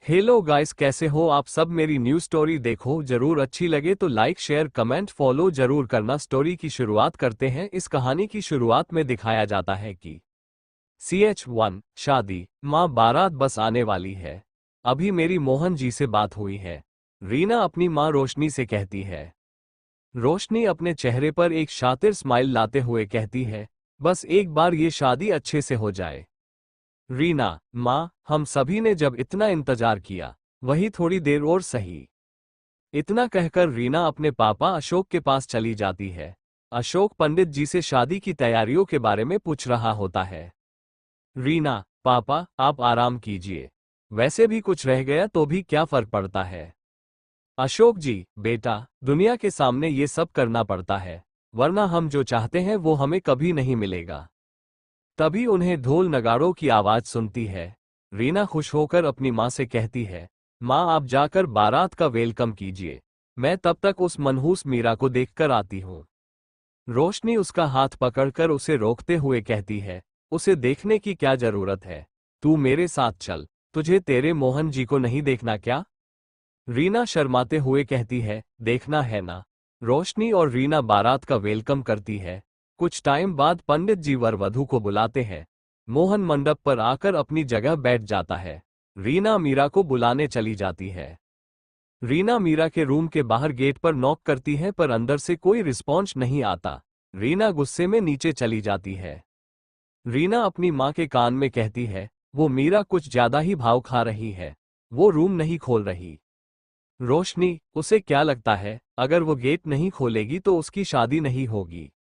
Hello guys, कैसे हो आप सब। मेरी न्यू स्टोरी देखो जरूर, अच्छी लगे तो लाइक शेयर कमेंट फॉलो जरूर करना। स्टोरी की शुरुआत करते हैं। इस कहानी की शुरुआत में दिखाया जाता है कि CH1 शादी, माँ बारात बस आने वाली है। अभी मेरी मोहन जी से बात हुई है, रीना अपनी माँ रोशनी से कहती है। रोशनी अपने चेहरे पर एक शातिर स्माइल लाते हुए कहती है, बस एक बार ये शादी अच्छे से हो जाए। रीना, माँ, हम सभी ने जब इतना इंतजार किया, वही थोड़ी देर और सही। इतना कहकर रीना अपने पापा अशोक के पास चली जाती है। अशोक पंडित जी से शादी की तैयारियों के बारे में पूछ रहा होता है। रीना, पापा आप आराम कीजिए, वैसे भी कुछ रह गया तो भी क्या फर्क पड़ता है। अशोक जी, बेटा, दुनिया के सामने ये सब करना पड़ता है, वरना हम जो चाहते हैं वो हमें कभी नहीं मिलेगा। तभी उन्हें ढोल नगाड़ों की आवाज सुनती है। रीना खुश होकर अपनी माँ से कहती है, माँ आप जाकर बारात का वेलकम कीजिए, मैं तब तक उस मनहूस मीरा को देखकर आती हूँ। रोशनी उसका हाथ पकड़कर उसे रोकते हुए कहती है, उसे देखने की क्या जरूरत है, तू मेरे साथ चल, तुझे तेरे मोहन जी को नहीं देखना क्या। रीना शर्माते हुए कहती है, देखना है ना। रोशनी और रीना बारात का वेलकम करती है। कुछ टाइम बाद पंडित जी वर वधू को बुलाते हैं। मोहन मंडप पर आकर अपनी जगह बैठ जाता है। रीना मीरा को बुलाने चली जाती है। रीना मीरा के रूम के बाहर गेट पर नॉक करती है पर अंदर से कोई रिस्पॉन्स नहीं आता। रीना गुस्से में नीचे चली जाती है। रीना अपनी माँ के कान में कहती है, वो मीरा कुछ ज्यादा ही भाव खा रही है, वो रूम नहीं खोल रही। रोशनी, उसे क्या लगता है, अगर वो गेट नहीं खोलेगी तो उसकी शादी नहीं होगी।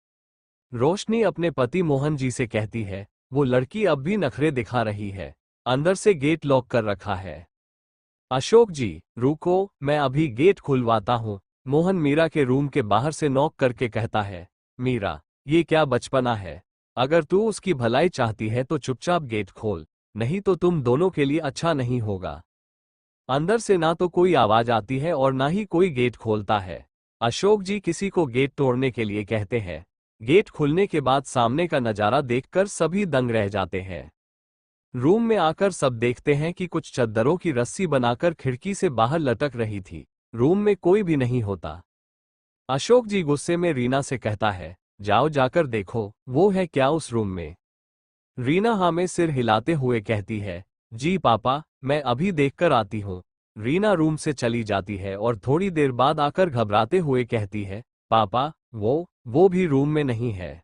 रोशनी अपने पति मोहन जी से कहती है, वो लड़की अब भी नखरे दिखा रही है, अंदर से गेट लॉक कर रखा है। अशोक जी, रुको, मैं अभी गेट खुलवाता हूँ। मोहन मीरा के रूम के बाहर से नॉक करके कहता है, मीरा, ये क्या बचपना है। अगर तू उसकी भलाई चाहती है तो चुपचाप गेट खोल, नहीं तो तुम दोनों के लिए अच्छा नहीं होगा। अंदर से ना तो कोई आवाज आती है और ना ही कोई गेट खोलता है। अशोक जी किसी को गेट तोड़ने के लिए कहते हैं। गेट खुलने के बाद सामने का नजारा देखकर सभी दंग रह जाते हैं। रूम में आकर सब देखते हैं कि कुछ चद्दरों की रस्सी बनाकर खिड़की से बाहर लटक रही थी। रूम में कोई भी नहीं होता। अशोक जी गुस्से में रीना से कहता है, जाओ जाकर देखो वो है क्या उस रूम में। रीना हाँ में सिर हिलाते हुए कहती है, जी पापा, मैं अभी देखकर आती हूँ। रीना रूम से चली जाती है और थोड़ी देर बाद आकर घबराते हुए कहती है, पापा, वो भी रूम में नहीं है।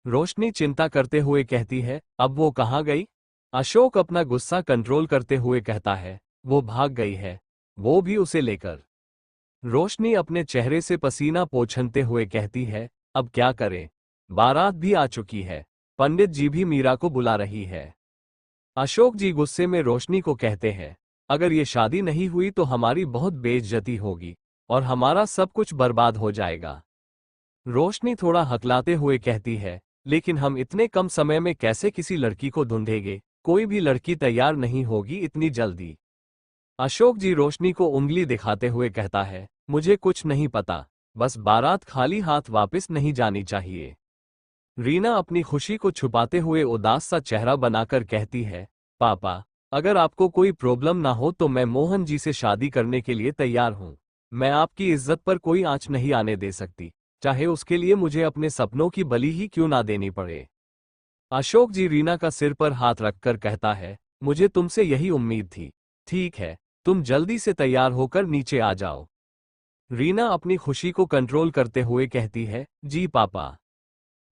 रोशनी चिंता करते हुए कहती है, अब वो कहाँ गई। अशोक अपना गुस्सा कंट्रोल करते हुए कहता है, वो भाग गई है, वो भी उसे लेकर। रोशनी अपने चेहरे से पसीना पोंछते हुए कहती है, अब क्या करें, बारात भी आ चुकी है, पंडित जी भी मीरा को बुला रही है। अशोक जी गुस्से में रोशनी को कहते हैं, अगर ये शादी नहीं हुई तो हमारी बहुत बेइज्जती होगी और हमारा सब कुछ बर्बाद हो जाएगा। रोशनी थोड़ा हकलाते हुए कहती है, लेकिन हम इतने कम समय में कैसे किसी लड़की को ढूंढेंगे, कोई भी लड़की तैयार नहीं होगी इतनी जल्दी। अशोक जी रोशनी को उंगली दिखाते हुए कहता है, मुझे कुछ नहीं पता, बस बारात खाली हाथ वापस नहीं जानी चाहिए। रीना अपनी खुशी को छुपाते हुए उदास सा चेहरा बनाकर कहती है, पापा, अगर आपको कोई प्रॉब्लम ना हो तो मैं मोहन जी से शादी करने के लिए तैयार हूं। मैं आपकी इज्जत पर कोई आंच नहीं आने दे सकती, चाहे उसके लिए मुझे अपने सपनों की बलि ही क्यों ना देनी पड़े। अशोक जी रीना का सिर पर हाथ रखकर कहता है, मुझे तुमसे यही उम्मीद थी। ठीक है, तुम जल्दी से तैयार होकर नीचे आ जाओ। रीना अपनी खुशी को कंट्रोल करते हुए कहती है, जी पापा।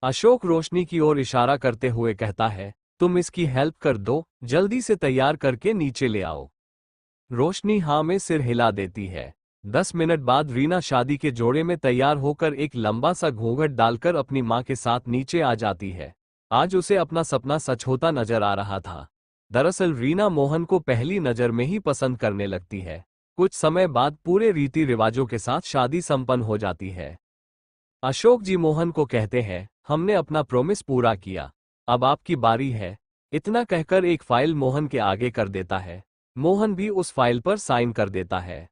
अशोक रोशनी की ओर इशारा करते हुए कहता है, तुम इसकी हेल्प कर दो, जल्दी से तैयार करके नीचे ले आओ। रोशनी हाँ में सिर हिला देती है। 10 मिनट बाद रीना शादी के जोड़े में तैयार होकर एक लंबा सा घूंघट डालकर अपनी माँ के साथ नीचे आ जाती है। आज उसे अपना सपना सच होता नजर आ रहा था। दरअसल रीना मोहन को पहली नजर में ही पसंद करने लगती है। कुछ समय बाद पूरे रीति रिवाजों के साथ शादी संपन्न हो जाती है। अशोक जी मोहन को कहते हैं, हमने अपना प्रॉमिस पूरा किया, अब आपकी बारी है। इतना कहकर एक फाइल मोहन के आगे कर देता है। मोहन भी उस फाइल पर साइन कर देता है।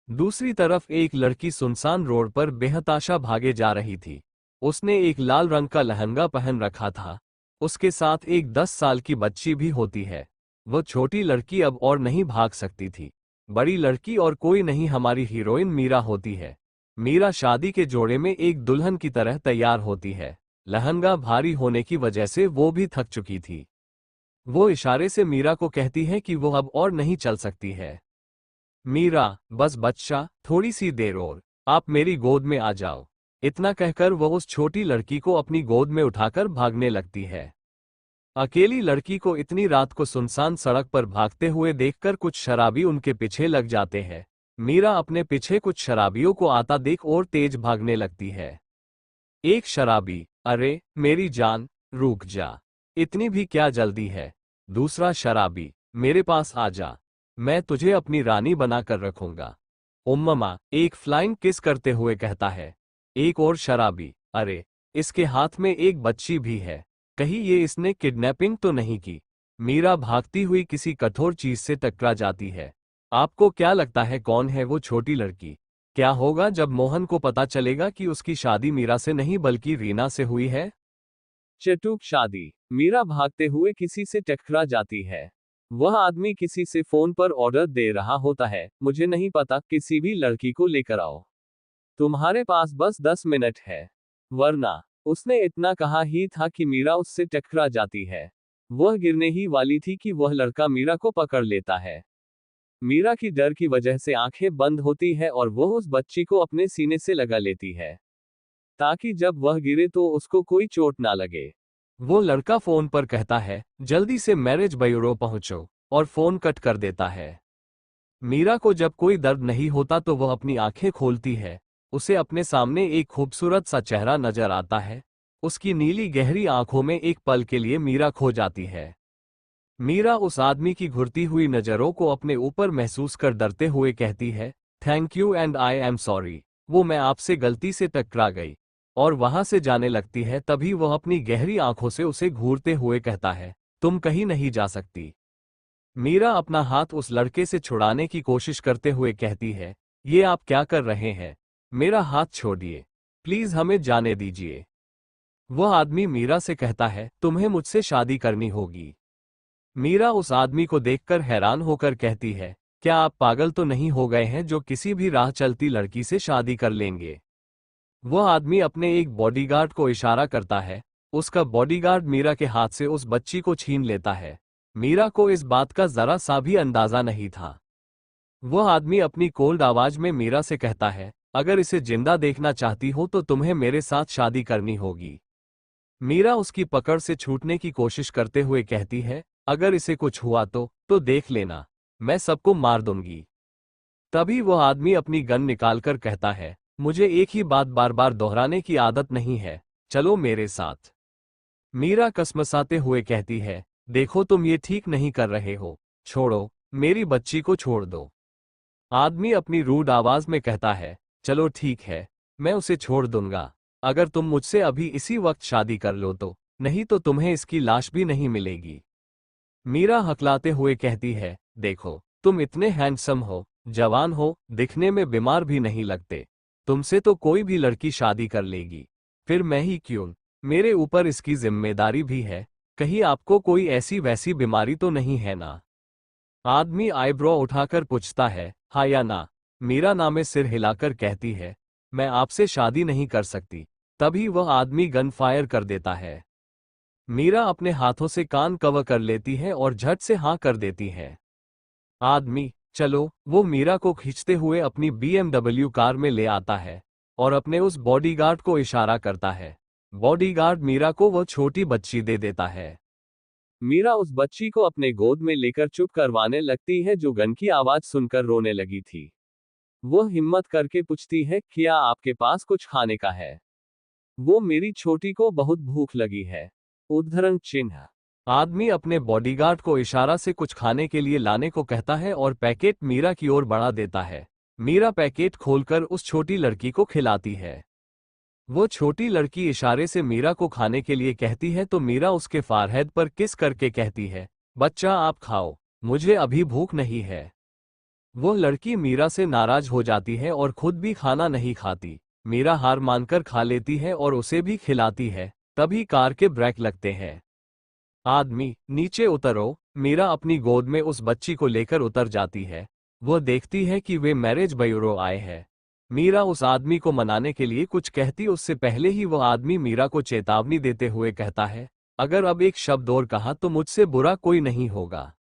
दूसरी तरफ एक लड़की सुनसान रोड पर बेहताशा भागे जा रही थी। उसने एक लाल रंग का लहंगा पहन रखा था। उसके साथ एक 10 साल की बच्ची भी होती है। वो छोटी लड़की अब और नहीं भाग सकती थी। बड़ी लड़की और कोई नहीं हमारी हीरोइन मीरा होती है। मीरा शादी के जोड़े में एक दुल्हन की तरह तैयार होती है। लहंगा भारी होने की वजह से वो भी थक चुकी थी। वो इशारे से मीरा को कहती है कि वो अब और नहीं चल सकती है। मीरा, बस बच्चा, थोड़ी सी देर और, आप मेरी गोद में आ जाओ। इतना कहकर वो उस छोटी लड़की को अपनी गोद में उठाकर भागने लगती है। अकेली लड़की को इतनी रात को सुनसान सड़क पर भागते हुए देखकर कुछ शराबी उनके पीछे लग जाते हैं। मीरा अपने पीछे कुछ शराबियों को आता देख और तेज भागने लगती है। एक शराबी, अरे मेरी जान, रुक जा, इतनी भी क्या जल्दी है। दूसरा शराबी, मेरे पास आ जा, मैं तुझे अपनी रानी बनाकर रखूंगा। उम्ममा, एक फ्लाइंग किस करते हुए कहता है। एक और शराबी, अरे इसके हाथ में एक बच्ची भी है, कहीं ये इसने किडनैपिंग तो नहीं की। मीरा भागती हुई किसी कठोर चीज से टकरा जाती है। आपको क्या लगता है कौन है वो छोटी लड़की? क्या होगा जब मोहन को पता चलेगा कि उसकी शादी मीरा से नहीं बल्कि रीना से हुई है? चटुक शादी। मीरा भागते हुए किसी से टकरा जाती है। वह आदमी किसी से फोन पर ऑर्डर दे रहा होता है, मुझे नहीं पता, किसी भी लड़की को लेकर आओ, तुम्हारे पास बस 10 मिनट है, वरना। उसने इतना कहा ही था कि मीरा उससे टकरा जाती है। वह गिरने ही वाली थी कि वह लड़का मीरा को पकड़ लेता है। मीरा की डर की वजह से आंखें बंद होती है और वह उस बच्ची को अपने सीने से लगा लेती है, ताकि जब वह गिरे तो उसको कोई चोट ना लगे। वो लड़का फोन पर कहता है, जल्दी से मैरिज ब्यूरो पहुंचो, और फोन कट कर देता है। मीरा को जब कोई दर्द नहीं होता तो वह अपनी आंखें खोलती है। उसे अपने सामने एक खूबसूरत सा चेहरा नजर आता है। उसकी नीली गहरी आंखों में एक पल के लिए मीरा खो जाती है। मीरा उस आदमी की घुरती हुई नजरों को अपने ऊपर महसूस कर डरते हुए कहती है, thank you and I am sorry, वो मैं आपसे गलती से टकरा गई। और वहां से जाने लगती है। तभी वह अपनी गहरी आंखों से उसे घूरते हुए कहता है, तुम कहीं नहीं जा सकती। मीरा अपना हाथ उस लड़के से छुड़ाने की कोशिश करते हुए कहती है, ये आप क्या कर रहे हैं? मेरा हाथ छोड़िए, प्लीज हमें जाने दीजिए। वह आदमी मीरा से कहता है, तुम्हें मुझसे शादी करनी होगी। मीरा उस आदमी को देखकर हैरान होकर कहती है, क्या आप पागल तो नहीं हो गए हैं जो किसी भी राह चलती लड़की से शादी कर लेंगे? वह आदमी अपने एक बॉडीगार्ड को इशारा करता है। उसका बॉडीगार्ड मीरा के हाथ से उस बच्ची को छीन लेता है। मीरा को इस बात का जरा सा भी अंदाजा नहीं था। वह आदमी अपनी कोल्ड आवाज में मीरा से कहता है, अगर इसे जिंदा देखना चाहती हो तो तुम्हें मेरे साथ शादी करनी होगी। मीरा उसकी पकड़ से छूटने की कोशिश करते हुए कहती है, अगर इसे कुछ हुआ तो देख लेना, मैं सबको मार दूंगी। तभी वह आदमी अपनी गन निकालकर कहता है, मुझे एक ही बात बार बार दोहराने की आदत नहीं है, चलो मेरे साथ। मीरा कसमसाते हुए कहती है, देखो तुम ये ठीक नहीं कर रहे हो, छोड़ो, मेरी बच्ची को छोड़ दो। आदमी अपनी रूड आवाज में कहता है, चलो ठीक है, मैं उसे छोड़ दूंगा, अगर तुम मुझसे अभी इसी वक्त शादी कर लो तो, नहीं तो तुम्हें इसकी लाश भी नहीं मिलेगी। मीरा हकलाते हुए कहती है, देखो, तुम इतने हैंडसम हो, जवान हो, दिखने में बीमार भी नहीं लगते, तुमसे तो कोई भी लड़की शादी कर लेगी, फिर मैं ही क्यों? मेरे ऊपर इसकी जिम्मेदारी भी है, कहीं आपको कोई ऐसी वैसी बीमारी तो नहीं है ना? आदमी आईब्रो उठाकर पूछता है, हाँ या ना? मीरा नामे सिर हिलाकर कहती है, मैं आपसे शादी नहीं कर सकती। तभी वह आदमी गन फायर कर देता है। मीरा अपने हाथों से कान कवर कर लेती है और झट से हाँ कर देती है। आदमी, चलो, वो मीरा को खींचते हुए अपनी BMW कार में ले आता है और अपने उस बॉडीगार्ड को इशारा करता है। बॉडीगार्ड मीरा को वो छोटी बच्ची दे देता है। मीरा उस बच्ची को अपने गोद में लेकर चुप करवाने लगती है जो गन की आवाज सुनकर रोने लगी थी। वो हिम्मत करके पूछती है, क्या आपके पास कुछ खाने का है? वो मेरी छोटी को बहुत भूख लगी है। उद्धरण चिन्ह। आदमी अपने बॉडीगार्ड को इशारा से कुछ खाने के लिए लाने को कहता है और पैकेट मीरा की ओर बढ़ा देता है। मीरा पैकेट खोलकर उस छोटी लड़की को खिलाती है। वो छोटी लड़की इशारे से मीरा को खाने के लिए कहती है तो मीरा उसके फारहेड पर किस करके कहती है, बच्चा आप खाओ, मुझे अभी भूख नहीं है। वो लड़की मीरा से नाराज हो जाती है और खुद भी खाना नहीं खाती। मीरा हार मानकर खा लेती है और उसे भी खिलाती है। तभी कार के ब्रेक लगते हैं। आदमी, नीचे उतरो, मीरा अपनी गोद में उस बच्ची को लेकर उतर जाती है। वह देखती है कि वे मैरिज ब्यूरो आए हैं। मीरा उस आदमी को मनाने के लिए कुछ कहती उससे पहले ही वह आदमी मीरा को चेतावनी देते हुए कहता है, अगर अब एक शब्द और कहा तो मुझसे बुरा कोई नहीं होगा।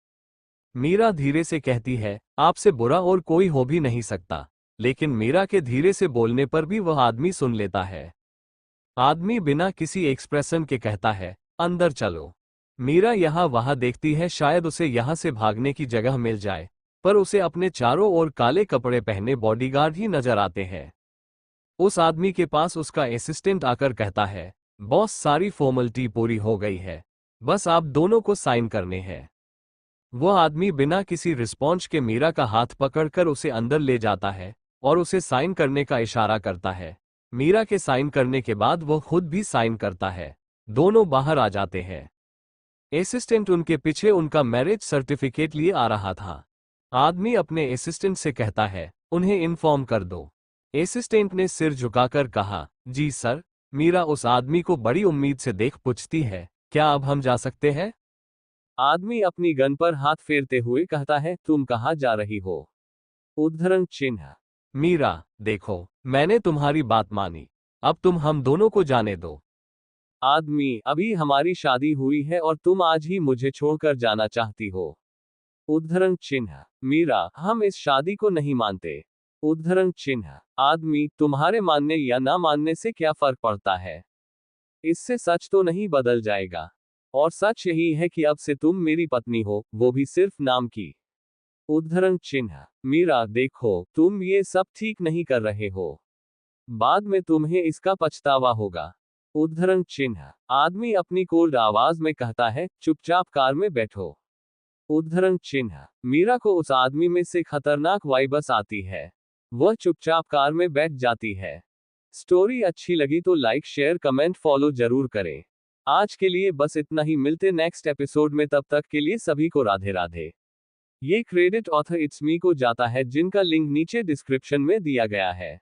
मीरा धीरे से कहती है, आपसे बुरा और कोई हो भी नहीं सकता। लेकिन मीरा के धीरे से बोलने पर भी वह आदमी सुन लेता है। आदमी बिना किसी एक्सप्रेशन के कहता है, अंदर चलो। मीरा यहाँ वहाँ देखती है, शायद उसे यहाँ से भागने की जगह मिल जाए, पर उसे अपने चारों ओर काले कपड़े पहने बॉडीगार्ड ही नजर आते हैं। उस आदमी के पास उसका असिस्टेंट आकर कहता है, बॉस सारी फॉर्मेलिटी पूरी हो गई है, बस आप दोनों को साइन करने हैं। वह आदमी बिना किसी रिस्पॉन्स के मीरा का हाथ पकड़कर उसे अंदर ले जाता है और उसे साइन करने का इशारा करता है। मीरा के साइन करने के बाद वह खुद भी साइन करता है। दोनों बाहर आ जाते हैं। असिस्टेंट उनके पीछे उनका मैरिज सर्टिफिकेट लिए आ रहा था। आदमी अपने असिस्टेंट से कहता है, उन्हें इन्फॉर्म कर दो। असिस्टेंट ने सिर झुकाकर कहा, जी सर। मीरा उस आदमी को बड़ी उम्मीद से देख पूछती है, क्या अब हम जा सकते हैं? आदमी अपनी गन पर हाथ फेरते हुए कहता है, तुम कहाँ जा रही हो? उद्धरण चिन्ह। मीरा, देखो, मैंने तुम्हारी बात मानी, अब तुम हम दोनों को जाने दो। आदमी, अभी हमारी शादी हुई है और तुम आज ही मुझे छोड़कर जाना चाहती हो। उद्धरण चिन्ह। मीरा, हम इस शादी को नहीं मानते। उद्धरण चिन्ह। आदमी, तुम्हारे मानने या ना मानने से क्या फर्क पड़ता है? इससे सच तो नहीं बदल जाएगा। और सच यही है कि अब से तुम मेरी पत्नी हो, वो भी सिर्फ नाम की। उद्धरण चिन्ह। मीरा, देखो, तुम ये सब ठीक नहीं कर रहे हो। बाद में तुम्हें इसका पछतावा होगा। उद्धरण चिन्ह। आदमी अपनी कोल्ड आवाज में कहता है, चुपचाप कार में बैठो। उद्धरण चिन्ह। मीरा को उस आदमी में से खतरनाक वाइब्स आती है। वह चुपचाप कार में बैठ जाती है। स्टोरी अच्छी लगी तो लाइक शेयर कमेंट फॉलो जरूर करें। आज के लिए बस इतना ही, मिलते नेक्स्ट एपिसोड में, तब तक के लिए सभी को राधे राधे। ये क्रेडिट ऑथर इट्स मी को जाता है, जिनका लिंक नीचे डिस्क्रिप्शन में दिया गया है।